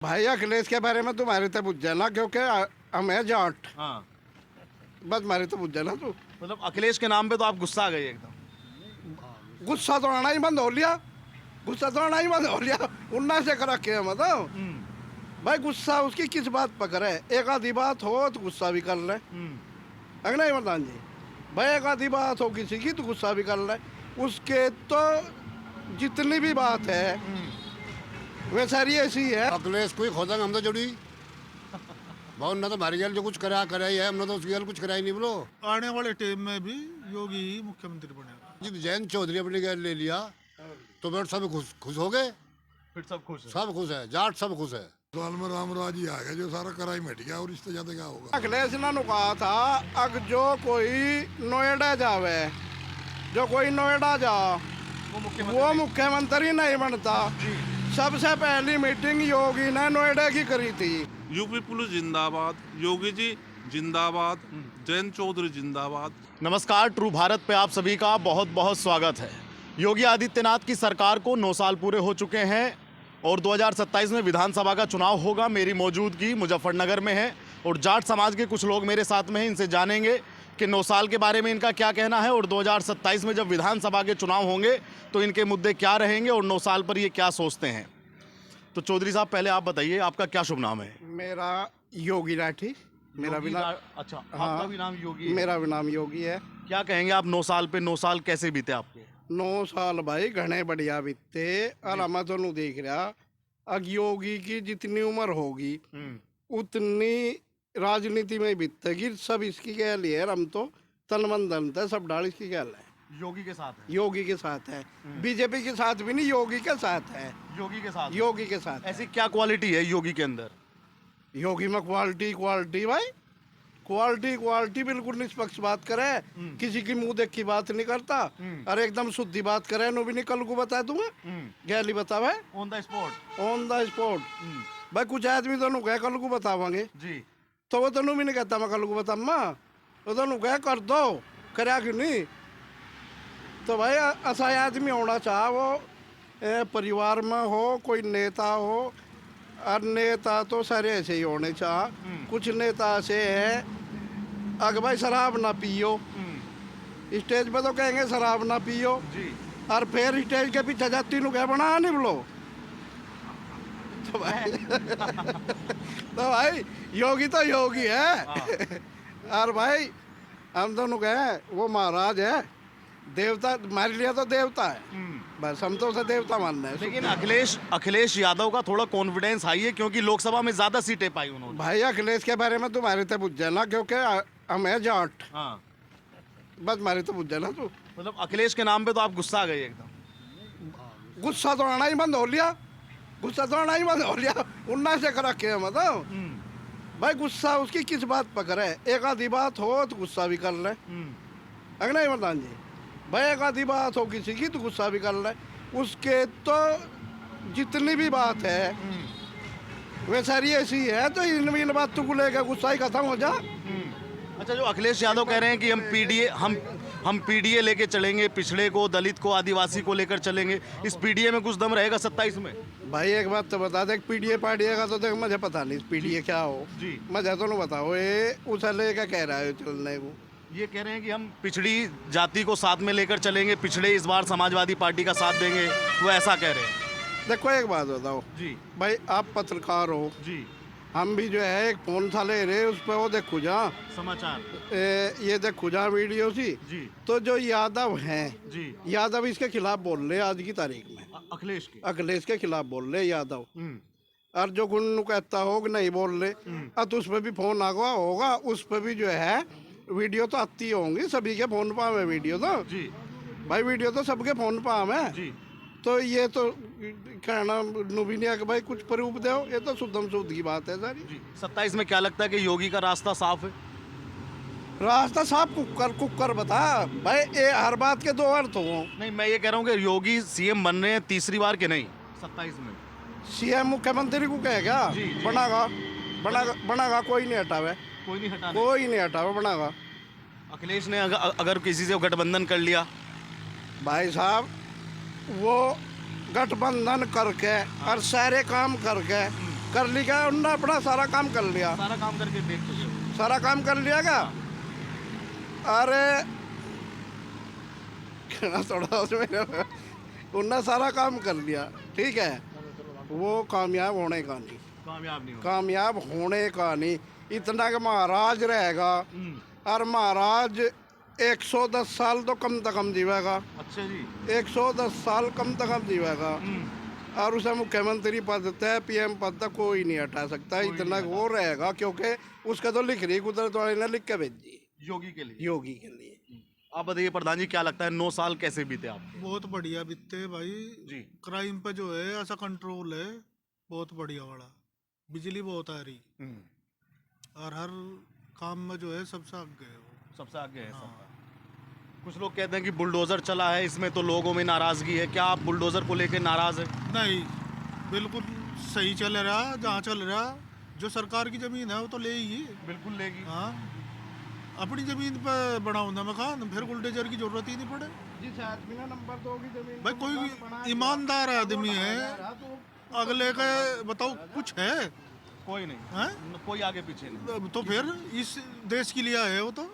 भाई अखिलेश के बारे में तुम्हारे तो बुझ जाना क्योंकि हम है जाट। हाँ, बस मारे तो बुझ जाना तू। मतलब अखिलेश के नाम पे तो आप गुस्सा आ गए एकदम। गुस्सा तो आना ही बंद हो लिया। गुस्सा तो आना ही बंद हो लिया। उन्ना से कर रखे मतलब भाई गुस्सा उसकी किस बात पर करे। एक आधी बात हो तो गुस्सा भी कर ले। है नहीं प्रधान जी। भाई एक आधी बात हो किसी की तो गुस्सा भी कर ले। उसके तो जितनी भी बात है वे सारी ऐसी है। अखिलेश कोई खोदेंगे हम तो जुड़ी बहुत ना तो हमारी गैल जो कुछ करा ही है हमने तो उसकी गैल कुछ करा ही नहीं बोलो। आने वाले टाइम में भी योगी ही मुख्यमंत्री बनेगा। जब जयंत चौधरी अपनी गैल ले लिया तो फिर सब खुश हो गए। फिर सब खुश है। सब खुश है, जाट सब खुश है। साल में रामराज ही आ गया जो सारा कराई मिट गया और इससे ज्यादा क्या होगा। अखिलेश ने कहा था अग जो कोई नोएडा जावे, जो कोई नोएडा जा वो मुख्यमंत्री नहीं बनता। सबसे पहली मीटिंग योगी ने नोएडा की करी थी। यूपी पुलिस जिंदाबाद, योगी जी जिंदाबाद, जयंत चौधरी जिंदाबाद। नमस्कार, ट्रू भारत पे आप सभी का बहुत बहुत स्वागत है। योगी आदित्यनाथ की सरकार को 9 साल पूरे हो चुके हैं और 2027 में विधानसभा का चुनाव होगा। मेरी मौजूदगी मुजफ्फरनगर में है और जाट समाज के कुछ लोग मेरे साथ में हैं। इनसे जानेंगे कि 9 साल के बारे में इनका क्या कहना है और 2027 में जब विधानसभा के चुनाव होंगे तो इनके मुद्दे क्या रहेंगे और 9 साल पर ये क्या सोचते हैं। तो चौधरी साहब, पहले आप बताइए, आपका क्या शुभ नाम है? मेरा योगी राठी। मेरा भी नाम, अच्छा, हाँ, आपका भी नाम योगी है? मेरा भी नाम योगी है। क्या कहेंगे आप 9 साल पे? 9 साल कैसे बीते आपके? 9 साल भाई घने बढ़िया बीते। और मैं तो देख रहा अग योगी की जितनी उम्र होगी उतनी राजनीति में बीतेगी। सब इसकी गैल है। हम तो तन मन धन थे, सब डाल इसकी गैल है। योगी के साथ है? योगी के साथ है। बीजेपी के साथ भी नहीं, योगी के साथ है। योगी के साथ? योगी के साथ। ऐसी क्या क्वालिटी है योगी के अंदर? योगी में क्वालिटी भाई, क्वालिटी बिल्कुल निष्पक्ष बात करे। किसी की मुंह देख की बात नहीं करता और एकदम शुद्धि बात करे। नो भी नहीं कल को बता दूंगा, गैली बता भाई, on the spot. On the spot भाई। कुछ आदमी तो कह कल को बतावांगे जी, तो वो तो भी नहीं कहता मैं कल को बताऊंगा। वो तो कह कर दो, करा क्यों नहीं। तो भाई ऐसा आदमी होना चाह, वो परिवार में हो, कोई नेता हो। और नेता तो सारे ऐसे ही होने चाह। कुछ नेता ऐसे हैं अगर भाई शराब ना पियो, स्टेज पे तो कहेंगे शराब ना पियो जी, और फिर स्टेज के पीछे जाती नु कह बना नहीं बोलो। तो भाई तो भाई योगी तो योगी है। और भाई हम दोनों कहे वो महाराज है, देवता हमारे लिए तो देवता है। बस हम तो उसे देवता मानना है। लेकिन अखिलेश यादव का थोड़ा कॉन्फिडेंस हाई है क्योंकि लोकसभा में ज्यादा सीटें पाई उन्होंने। भाई अखिलेश के बारे में तुम्हारे तो बुझ जाना क्योंकि हम है जाट। हाँ, बस मारे तो बुझ जाना तू। मतलब अखिलेश के नाम पे तो आप गुस्सा आ गए एकदम। गुस्सा तो आना ही बंद हो लिया। गुस्सा तो आना ही बंद हो लिया। उन्ना से कर रखे मतलब भाई गुस्सा उसकी किस बात पर करे। एक आधी बात हो तो गुस्सा भी कर ले। है नहीं प्रधान जी। भाई एक आधी बात हो किसी की तो गुस्सा भी कर ले। उसके तो जितनी भी बात है वे सारी ऐसी है। तो इन बातों को लेकर गुस्सा ही खत्म हो जा। अच्छा, जो अखिलेश यादव कह रहे हैं कि हम पीडीए लेके चलेंगे, पिछड़े को, दलित को, आदिवासी को लेकर चलेंगे, इस पीडीए में कुछ दम रहेगा 27 में? भाई एक बात तो बता दे, पीडीए पार्टी का तो देख मुझे पता नहीं पीडीए क्या हो जी। मुझे तो नहीं बताओ। ये उसे लेकर कह रहा है चलने को। ये कह रहे हैं कि हम पिछड़ी जाति को साथ में लेकर चलेंगे, पिछड़े इस बार समाजवादी पार्टी का साथ देंगे, वो ऐसा कह रहे हैं। देखो एक बात बताओ जी भाई, आप पत्रकार हो, जी, हम भी जो है एक फोन सा ले रहे उस पर वो देखो जा समाचार, ये देखो जा वीडियो सी। जी तो जो यादव हैं, जी, यादव इसके खिलाफ बोल रहे आज की तारीख में। अखिलेश के खिलाफ बोल रहे यादव। और जो गुन्नू कहता हो कि नहीं बोल रहे, अब उस पर भी फोन आ गया होगा। उस पर भी जो है वीडियो तो आती होंगी, सभी के फोन पर है वीडियो तो जी भाई। वीडियो तो सबके फोन पर है जी। तो ये तो कहना नु भी नहीं है कि भाई कुछ प्रूफ दो। ये तो शुद्धम शुद्ध की बात है सारी। 27 में क्या लगता है कि योगी का रास्ता साफ है? रास्ता साफ कुकर बता भाई। ये हर बात के 2 अर्थ हो। नहीं, मैं ये कह रहा हूँ कि योगी सीएम बन रहे हैं तीसरी बार के नहीं 27 में? सीएम मुख्यमंत्री को कहेगा बनागा कोई नहीं हटावे। कोई नहीं हटा, कोई नहीं हटावे बनागा। अखिलेश ने अगर किसी से गठबंधन कर लिया भाई साहब, वो गठबंधन करके और सारे काम करके कर लिया उन्होंने, अपना सारा काम कर लिया, सारा काम करके देख चुके हो। सारा काम कर लिया क्या? अरे कहना थोड़ा उसमें, उन्होंने सारा काम कर लिया, ठीक है, वो कामयाब होने का नहीं, कामयाब नहीं हो। कामयाब होने का नहीं। इतना कि महाराज रहेगा, और महाराज 110 साल तो कम से कम जीवेगा, अच्छा जी। 110 साल कम से कम जीवेगा, और उसे मुख्यमंत्री पद तक पीएम पद तक कोई नहीं हटा सकता, इतना वो रहेगा, क्योंकि उसका तो लिख रही कुदरत वाले ने लिख के भेजी योगी के लिए। योगी के लिए। आप बताइए प्रधान जी, क्या लगता है 9 साल कैसे बीते आपके? बहुत बढ़िया बीते भाई जी। क्राइम पे जो है ऐसा कंट्रोल है, बहुत बढ़िया वाला। बिजली बहुत आ रही और हर काम में जो है सबसे आगे है वो। सबसे आगे है सबका। कुछ लोग कहते हैं कि बुलडोजर चला है, इसमें तो लोगों में नाराजगी है, क्या आप बुलडोजर को लेकर नाराज है? नहीं, बिल्कुल सही चल रहा, जहाँ चल रहा। जो सरकार की जमीन है वो तो ले ही, बिल्कुल लेगी। हाँ, अपनी जमीन पे बनाओ ना मकान, फिर बुलडोजर की जरूरत ही नहीं पड़े। जिस आदमी ने नंबर 2 की जमीन भाई कोई ईमानदार आदमी है, अगले के बताओ कुछ है, कोई नहीं हैं? कोई आगे पीछे नहीं। तो फिर इस देश के लिए है वो तो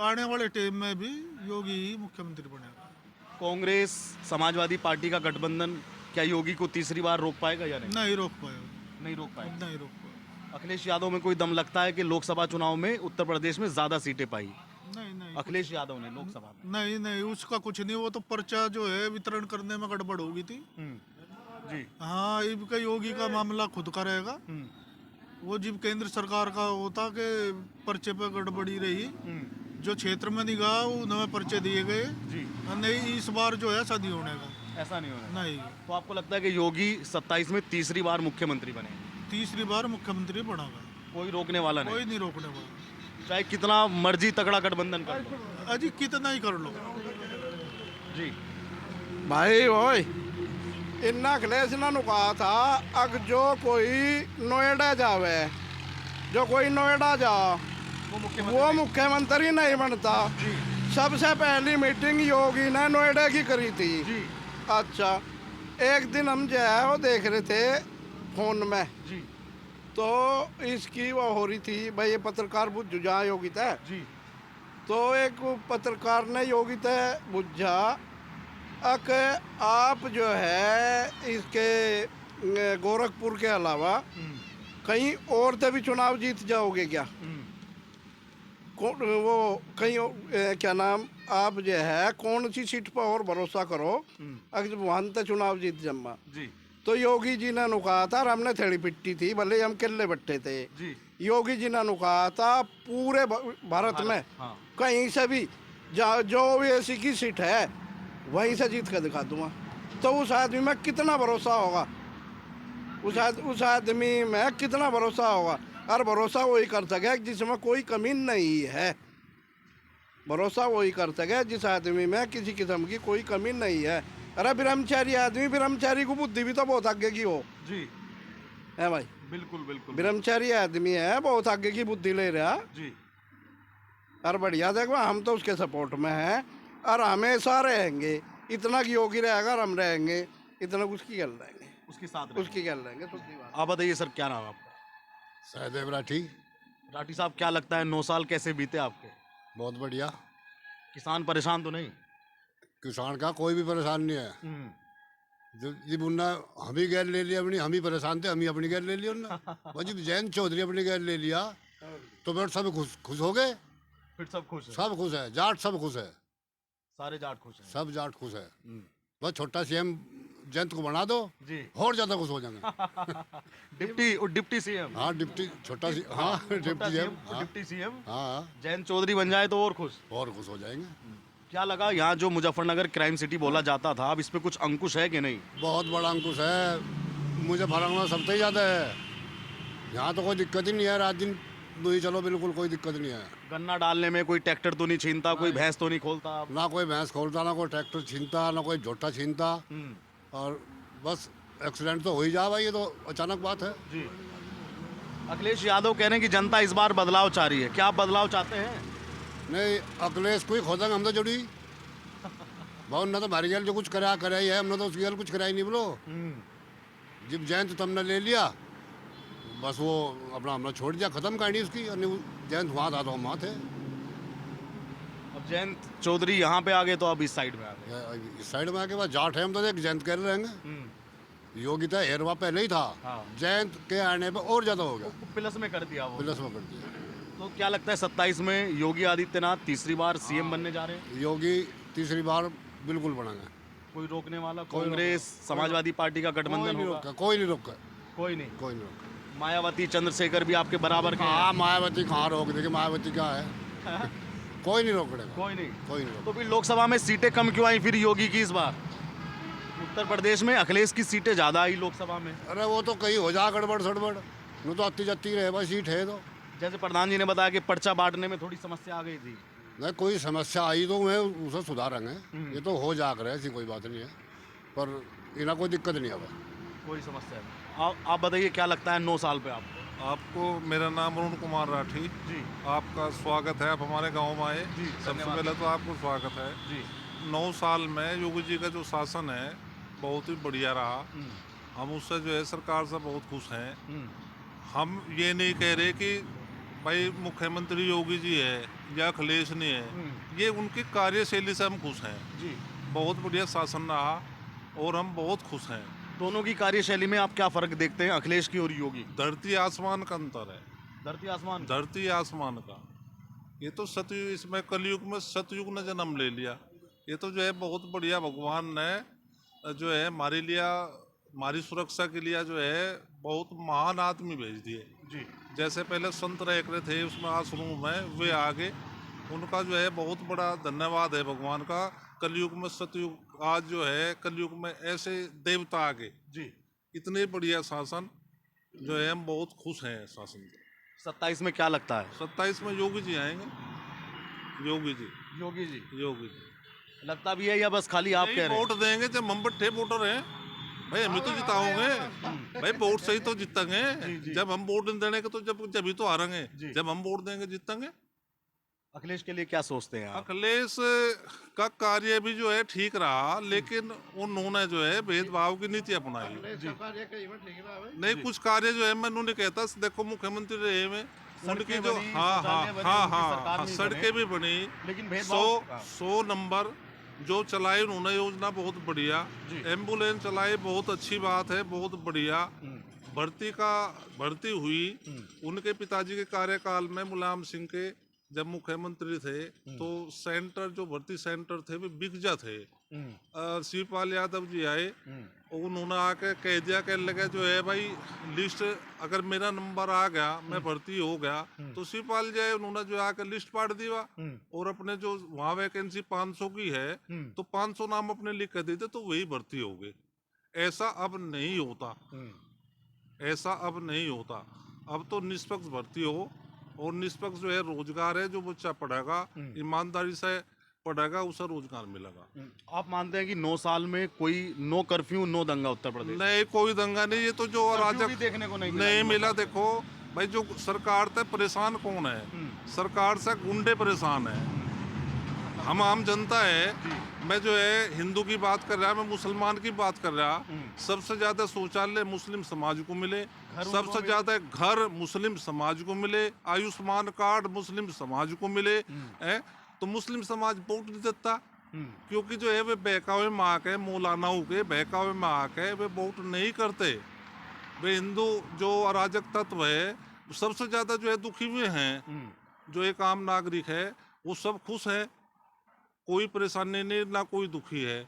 आने वाले टाइम में भी योगी ही मुख्यमंत्री बनेगा। कांग्रेस समाजवादी पार्टी का गठबंधन क्या योगी को तीसरी बार रोक पाएगा या नहीं? नहीं रोक पाए, नहीं रोक पाएगा। नहीं रोक पाए। अखिलेश यादव में कोई दम लगता है कि लोकसभा चुनाव में उत्तर प्रदेश में ज्यादा सीटें पाई? नहीं नहीं अखिलेश यादव ने लोकसभा में। नहीं नहीं, उसका कुछ नहीं, वो तो पर्चा जो है वितरण करने में गड़बड़ होगी थी। जी। हाँ, इनका योगी का मामला खुद का रहेगा। वो जब केंद्र सरकार का होता कि पर्चे पे गड़बड़ी रही, जो क्षेत्र में नहीं गया उन्हें पर्चे दिए गए जी। नहीं, इस बार जो है ऐसा नहीं होने का। ऐसा नहीं होना। नहीं, तो आपको लगता है कि योगी 27 में तीसरी बार मुख्यमंत्री बने? तीसरी बार मुख्यमंत्री बनेगा, कोई रोकने वाला नहीं, कोई नहीं रोकने वाला। चाहे कितना मर्जी तगड़ा गठबंधन कर लो। अजी कितना ही कर लो। जी। भाई ओए, इन्ना अखिलेश ने कहा था, अग जो कोई नोएडा जावे, जो कोई नोएडा जा वो मुख्यमंत्री नहीं बनता। सबसे पहली मीटिंग योगी ने नोएडा की करी थी जी। अच्छा, एक दिन हम जो है वो देख रहे थे फोन में जी। तो इसकी वो हो रही थी भाई, ये पत्रकार बुझ जहाँ योगी था जी। तो एक पत्रकार ने योगी था बुझा अक आप जो है इसके गोरखपुर के अलावा कहीं और से भी चुनाव जीत जाओगे क्या? वो कहीं क्या नाम, आप जो है कौन सी सीट पर और भरोसा करो अगर वहां तक चुनाव जीत जम्मा जी। तो योगी जी ने कहा था, और हमने थेड़ी पिट्टी थी, भले हम किले बट्टे थे जी। योगी जी ने कहा था पूरे भारत में कहीं से भी जो भी ऐसी की सीट है वहीं से जीत कर दिखा दूंगा। तो उस आदमी में कितना भरोसा होगा, उस आदमी में कितना भरोसा होगा, और भरोसा वही कर सके जिसमें कोई कमी नहीं है। भरोसा वही कर सके जिस आदमी में किसी किस्म की कोई कमी नहीं है। अरे ब्रह्मचारी आदमी, ब्रह्मचारी को बुद्धि भी तो बहुत आगे की हो जी। है भाई, बिल्कुल बिल्कुल। ब्रह्मचारी आदमी है, बहुत आगे की बुद्धि ले रहा जी। और बढ़िया, देखो हम तो उसके सपोर्ट में हैं और हमेशा रहेंगे। इतना की योगी रहेगा और हम रहेंगे, इतना उसकी गल रहेंगे, उसके साथ उसकी गल रहेंगे। सीधी बात। आप बताइए सर, क्या नाम है आपका? सहदेव राठी। राठी साहब, क्या लगता है 9 साल कैसे बीते आपके? बहुत बढ़िया। किसान परेशान तो नहीं? किसान का कोई भी परेशान नहीं है। जब उन्ना हम ही गैर ले लिया अपनी, हम ही परेशान थे, हम ही अपनी गैर ले लिया उन्ना। वो जब जयंत चौधरी अपनी गैर ले लिया तो फिर सब खुश हो गए। फिर सब खुश है? सब खुश है, जाट सब खुश है, सारे जाट खुश हैं? सब जाट खुश है। बस छोटा सीएम जयंत को बना दो जी, और ज्यादा खुश हो जाएंगे। Deputy CM. हाँ डिप्टी, छोटा सी, हाँ डिप्टी सीएम, डिप्टी सीएम हाँ जयंत चौधरी बन जाए तो और खुश हो जाएंगे। क्या लगा, यहाँ जो मुजफ्फरनगर क्राइम सिटी बोला जाता था, अब इस पे कुछ अंकुश है कि नहीं? बहुत बड़ा अंकुश है, मुजफ्फरनगर सबसे ही ज़्यादा है। यहाँ तो कोई दिक्कत ही नहीं है, रात दिन ही चलो, बिल्कुल कोई दिक्कत नहीं है। गन्ना डालने में कोई ट्रैक्टर तो नहीं छीनता, कोई भैंस तो नहीं खोलता? ना कोई भैंस खोलता, ना कोई ट्रैक्टर छीनता, ना कोई झोटा छीनता। और बस एक्सीडेंट तो हो ही जा भाई, ये तो अचानक बात है जी। अखिलेश यादव कह रहे हैं कि जनता इस बार बदलाव चाह रही है, क्या आप बदलाव चाहते हैं? नहीं, अखिलेश कोई खोदेंगे हम तो जुड़ी बहुत ना, तो हमारी गैल जो कुछ करा ही है, हमने तो उसकी गैल कुछ करा ही नहीं बोलो। जब जयंत तुमने ले लिया बस वो अपना हमने छोड़ दिया, खत्म कहानी उसकी। और जयंत वहाँ था तो हम वहाँ थे। अब जयंत चौधरी यहाँ पे आ गए तो अब इस साइड में आ गए। इस साइड में आके बाद जाट है हम तो एक जयंत कह रहे रहेंगे। योगी था हेरवा पहले ही था, हाँ। जयंत के आने पे और ज्यादा हो गया, प्लस में कर दिया वो। प्लस में कर दिया। तो क्या लगता है 27 में योगी आदित्यनाथ तीसरी बार सीएम बनने जा रहे हैं? योगी तीसरी बार बिल्कुल बनेंगे। कोई रोकने वाला? कांग्रेस समाजवादी पार्टी का गठबंधन होगा? कोई नहीं रोका, कोई नहीं। कोई नहीं रोका। मायावती चंद्रशेखर भी आपके बराबर के हैं? हाँ, मायावती कहाँ रोक देगी, मायावती क्या है। कोई नहीं रोक देगा, कोई नहीं। कोई नहीं रोक। तो फिर लोकसभा में सीटें कम क्यों आई फिर योगी की इस बार? उत्तर प्रदेश में अखिलेश की सीटें ज्यादा आई लोकसभा में। अरे वो तो कहीं हो जा गड़बड़ सड़बड़, वो तो आती जाती रहे भाई, सीट है तो। जैसे प्रधान जी ने बताया कि पर्चा बांटने में थोड़ी समस्या आ गई थी। नहीं, कोई समस्या आई तो मैं उसे सुधारेंगे, ये तो हो जा कर ऐसी कोई बात नहीं है, पर इन्हें कोई दिक्कत नहीं है। कोई समस्या नहीं। आप बताइए क्या लगता है 9 साल पे आपको? आपको मेरा नाम अरुण कुमार राठी जी आपका स्वागत है। आप हमारे गांव में आए। जी, सबसे धन्यवाद। पहले तो आपको स्वागत है। जी 9 साल में योगी जी का जो शासन है बहुत ही बढ़िया रहा। हम उससे जो है सरकार से बहुत खुश हैं। हम ये नहीं कह रहे कि भाई मुख्यमंत्री योगी जी है या अखिलेश नहीं है, ये उनकी कार्यशैली से हम खुश हैं। जी बहुत बढ़िया शासन रहा और हम बहुत खुश हैं। दोनों की कार्यशैली में आप क्या फर्क देखते हैं, अखिलेश की और योगी? धरती आसमान का अंतर है। धरती आसमान। धरती आसमान का। ये तो सतयुग, इसमें कलयुग में सतयुग ने जन्म ले लिया। ये तो जो है बहुत बढ़िया, भगवान ने जो है हमारे लिए, हमारी सुरक्षा के लिए जो है बहुत महान आदमी भेज दिए। जी जैसे पहले संत रह थे उसमें आश्रम में, वे आगे, उनका जो है बहुत बड़ा धन्यवाद है भगवान का। कलयुग में सतयुग, आज जो है कलयुग में ऐसे देवता आगे। जी इतने बढ़िया शासन जो है, हम बहुत खुश हैं शासन से। 27 में क्या लगता है? 27 में योगी जी आएंगे। योगी जी, योगी जी योगी जी। लगता भी है या बस खाली आप कह रहे हैं? वोट देंगे जब हम बट्टे वोटर हैं भाई, हम ही तो जिताओगे भाई। वोट सही तो जीतेंगे। जब हम वोट नहीं देने के तो जब ही तो हारेंगे। जब हम वोट देंगे जीतेंगे। अखिलेश के लिए क्या सोचते हैं आप? अखिलेश का कार्य भी जो है ठीक रहा, लेकिन उन्होंने जो है भेदभाव की नीति अपनाई। नहीं, कुछ कार्य जो है मैं नहीं कहता। देखो मुख्यमंत्री रहे में उनकी जो, हाँ, सड़कें भी बनी, लेकिन 100 नंबर जो चलाई उन्होंने योजना बहुत बढ़िया। एम्बुलेंस चलाई, बहुत अच्छी बात है, बहुत बढ़िया। भर्ती हुई उनके पिताजी के कार्यकाल में, मुलायम सिंह के जब मुख्यमंत्री थे तो सेंटर, जो भर्ती सेंटर थे वे बिगजा थे। शिवपाल यादव जी आए, उन्होंने आके कह दिया, कहने लगे जो है भाई लिस्ट, अगर मेरा नंबर आ गया, मैं भर्ती हो गया, तो शिवपाल जी आए, उन्होंने जो आके लिस्ट पाट दिया और अपने जो वहाँ वैकेंसी 500 की है तो 500 नाम अपने लिख के देते तो वही भर्ती हो गए। ऐसा अब नहीं होता, ऐसा अब नहीं होता। अब तो निष्पक्ष भर्ती हो, और निष्पक्ष जो है रोजगार है, जो बच्चा पढ़ेगा ईमानदारी से पढ़ेगा उसे रोजगार मिलेगा। आप मानते हैं कि 9 साल में कोई नो कर्फ्यू, नो दंगा उत्तर प्रदेश? नहीं, कोई दंगा नहीं। ये तो जो अराजक भी देखने को नहीं मिला। देखो भाई, जो सरकार से परेशान कौन है? सरकार से गुंडे परेशान है। हम आम जनता है। मैं जो है हिंदू की बात कर रहा, मैं मुसलमान की बात कर रहा। सबसे ज्यादा शौचालय मुस्लिम समाज को मिले, सबसे ज्यादा घर मुस्लिम समाज को मिले, आयुष्मान कार्ड मुस्लिम समाज को मिले, तो मुस्लिम समाज वोट नहीं देता। क्योंकि जो है वे बहकावे में आके, मौलानाओं के बहकावे में आके वे वोट नहीं करते। वे हिंदू जो अराजक तत्व है, सबसे ज्यादा जो है दुखी हुए हैं। जो एक आम नागरिक है वो सब खुश है, कोई परेशानी नहीं, ना कोई दुखी है,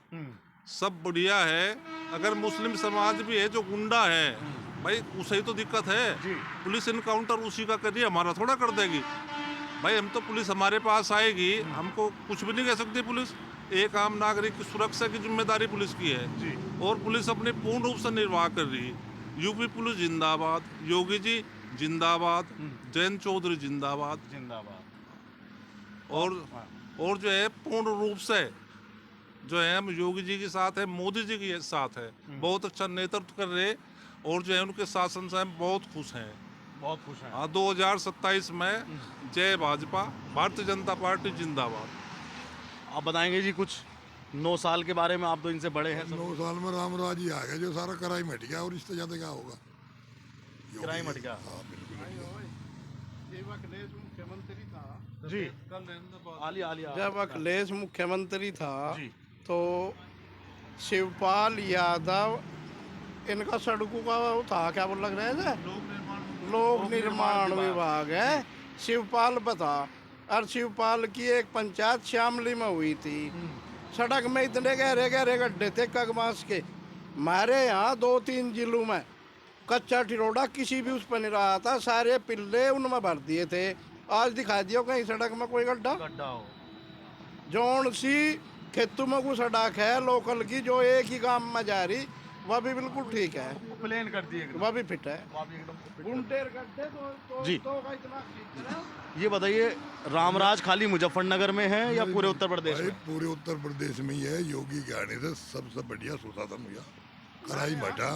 सब बढ़िया है। अगर मुस्लिम समाज भी है जो गुंडा है भाई, उसे ही तो दिक्कत है। पुलिस इनकाउंटर उसी का कर रही है, हमारा थोड़ा कर देगी भाई। हम तो, पुलिस हमारे पास आएगी, हमको कुछ भी नहीं कह सकती पुलिस। एक आम नागरिक की सुरक्षा की जिम्मेदारी पुलिस की है, और पुलिस अपने पूर्ण रूप से निर्वाह कर रही है। यूपी पुलिस जिंदाबाद, योगी जी जिंदाबाद, जयंत चौधरी जिंदाबाद, और जो है पूर्ण रूप से जो है हम योगी जी के साथ है, मोदी जी के साथ है। बहुत अच्छा नेतृत्व कर रहे, और जो है उनके शासन से हम बहुत खुश हैं, बहुत खुश हैं। हाँ। 2027 में जय भाजपा, भारतीय जनता पार्टी जिंदाबाद। आप बताएंगे जी कुछ? 9 साल के बारे में आप तो इनसे बड़े हैं। 9 साल में रामराज ही आ गया, जो सारा क्राइम हट गया और इससे ज्यादा क्या होगा। क्राइम हट गया। हाँ बिल्कुल हट गया। जब अखिलेश मुख्यमंत्री था जी आलिया जब अखिलेश मुख्यमंत्री था जी। तो शिवपाल यादव इनका सड़कों का वो था, क्या बोल लग रहा है, लोक निर्माण विभाग है, शिवपाल बता। और शिवपाल की एक पंचायत श्यामली में हुई थी, सड़क में इतने गहरे गहरे गड्ढे थे कगमास के। हमारे यहाँ 2-3 जिलों में कच्चा ठिरोड़ा किसी भी उस पर नहीं रहा था, सारे पिल्ले उनमें भर दिए थे। आज दिखा दियो कहीं सड़क में कोई गड्ढा। हो जौन सी खेतों में को सड़क है लोकल की, जो एक ही गांव में जा रही, वह भी बिल्कुल ठीक है, प्लेन कर दिए वह भी फिट है। एकदम। गुंटेर गड्ढे तो जी। तो का इतना ठीक है। ये बताइए, रामराज खाली मुजफ्फरनगर में है या पूरे उत्तर प्रदेश भाई में? पूरे उत्तर प्रदेश में ही है। योगी के आने से सबसे बढ़िया सुशासन हुआ, क्राइम हटा।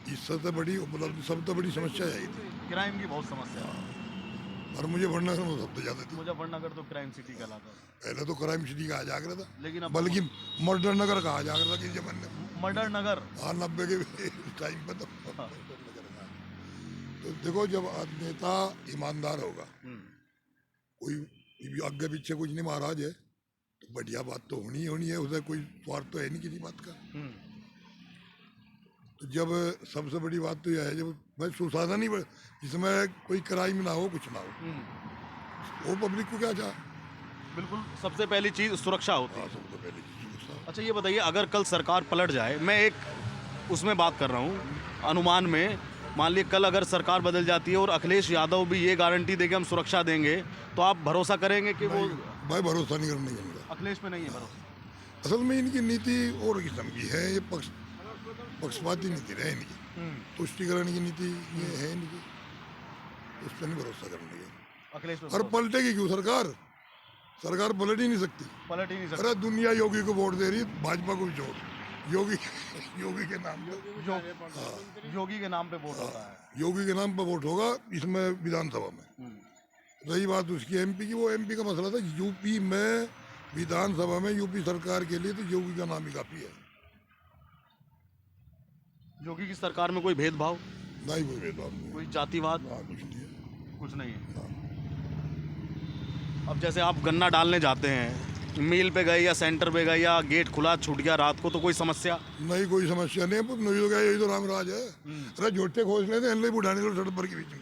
इससे बड़ी उपलब्धि, सबसे बड़ी समस्या यही थी। क्राइम की बहुत समस्या है। और मुझे बढ़ना से सबसे ज्यादा थी। मुजफ्फरनगर तो क्राइम सिटी कहलाता है, पहले तो क्राइम सिटी कहा जा रहा था, लेकिन अब बल्कि मर्डर नगर कहा जा रहा था किसी जमाने में। मर्डर नगर। हाँ 90 के टाइम पे तो देखो, जब नेता ईमानदार होगा, कोई आगे पीछे कुछ नहीं महाराज है, तो बढ़िया बात तो होनी ही होनी है। उसे कोई स्वार्थ तो है नहीं किसी बात का। तो जब सबसे बड़ी बात तो यह है, जब भाई सुशासन ही जिसमें कोई क्राइम ना हो, कुछ ना हो, वो पब्लिक को क्या चाह। बिल्कुल, सबसे पहली चीज सुरक्षा होती है। हाँ, सबसे पहले चीज़ गुस्सा। अच्छा ये बताइए, अगर कल सरकार पलट जाए, मैं एक उसमें बात कर रहा हूँ, अनुमान में, मान लीजिए कल अगर सरकार बदल जाती है और अखिलेश यादव भी ये गारंटी दे कि हम सुरक्षा देंगे, तो आप भरोसा करेंगे कि वो? भाई भरोसा नहीं करने का इनका। अखिलेश पे नहीं है भरोसा। असल में इनकी नीति और किस्म की है, ये पक्षपाती नीति है इनकी, तुष्टिकरण की नीति ये है इनकी, उस पर नहीं भरोसा करने का। अखिलेश पे और पलटेगी क्यों सरकार? सरकार पलट ही नहीं सकती। पलट ही नहीं सकता। अरे दुनिया योगी को वोट दे रही है, भाजपा को भी छोड़। योगी योगी के नाम पे, योगी के नाम पे वोट होता है। योगी के नाम पे वोट होगा इसमें विधानसभा में। रही बात उसकी एमपी की, वो एमपी का मसला था। यूपी में विधानसभा में यूपी सरकार के लिए तो योगी का नाम ही काफी है। योगी की सरकार में कोई भेदभाव, नहीं कोई भेदभाव नहीं, कोई जातिवाद, कुछ नहीं है। कुछ नहीं है। अब जैसे आप गन्ना डालने जाते हैं, मिल पे गए या सेंटर पे गए या गेट खुला छूट गया रात को, तो कोई समस्या? नहीं कोई समस्या नहीं है। नहीं तो क्या, यही तो रामराज है। अरे झुट्टे खोज लेते हैं, बुढ़ाने लो सड़क पर के बीच में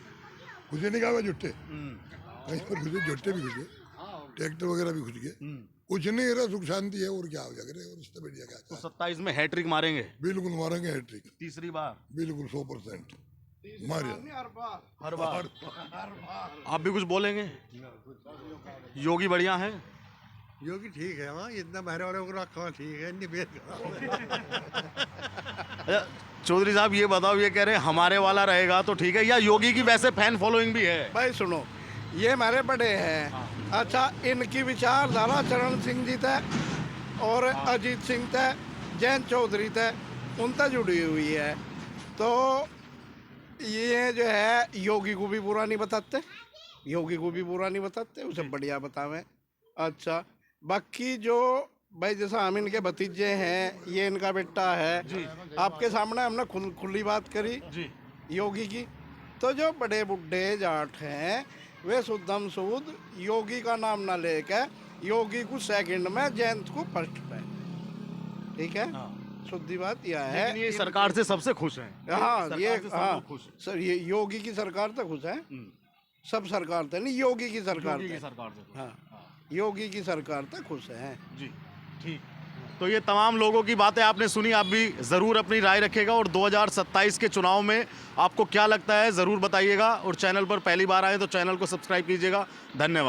घुसे नहीं, कहा झुट्टे कहीं पर घुसे, झुट्टे भी घुसे, ट्रैक्टर वगैरह भी घुस गए। कुछ नहीं रहा, सुख शांति है, और क्या हो जाएगा, और इससे बढ़िया क्या तो 27 में हैट्रिक मारेंगे? बिल्कुल मारेंगे हैट्रिक, तीसरी बार? बिल्कुल 100% मारे। हर बार। आप भी कुछ बोलेंगे? योगी बढ़िया है? योगी ठीक है, वहाँ इतना बहरे वाले को रखा ठीक है, नहीं अच्छा, चौधरी साहब ये बताओ, ये कह रहे हैं हमारे वाला रहेगा तो ठीक है, या योगी की वैसे फैन फॉलोइंग भी है? भाई सुनो, ये हमारे बड़े हैं। अच्छा, इनकी विचारधारा चरण सिंह जी थे और अजीत सिंह थे, जयंत चौधरी थे, उनसे जुड़ी हुई है। तो ये जो है योगी को भी बुरा नहीं बताते, योगी को भी बुरा नहीं बताते, उसे बढ़िया बतावें। अच्छा, बाकी जो भाई जैसा हम इनके भतीजे हैं, ये इनका बेटा है, आपके सामने हमने खुली बात करी जी योगी की। तो जो बड़े बुढ़े जाट हैं, वे शुद्धम शुद्ध योगी का नाम ना लेकर योगी को सेकंड में, जयंत को फर्स्ट पे, ठीक है। शुद्धि बात यह है। लेकिन ये सरकार से सबसे खुश हैं। हाँ, सरकार ये से सब हाँ लोग खुश हैं। सर, ये योगी की सरकार तो खुश है, सब सरकार तो नहीं, योगी की सरकार योगी की तो। सरकार से खुश। हाँ, योगी की सरकार तो खुश है जी, ठीक। तो ये तमाम लोगों की बातें आपने सुनी, आप भी ज़रूर अपनी राय रखेगा और 2027 के चुनाव में आपको क्या लगता है ज़रूर बताइएगा। और चैनल पर पहली बार आए तो चैनल को सब्सक्राइब कीजिएगा। धन्यवाद।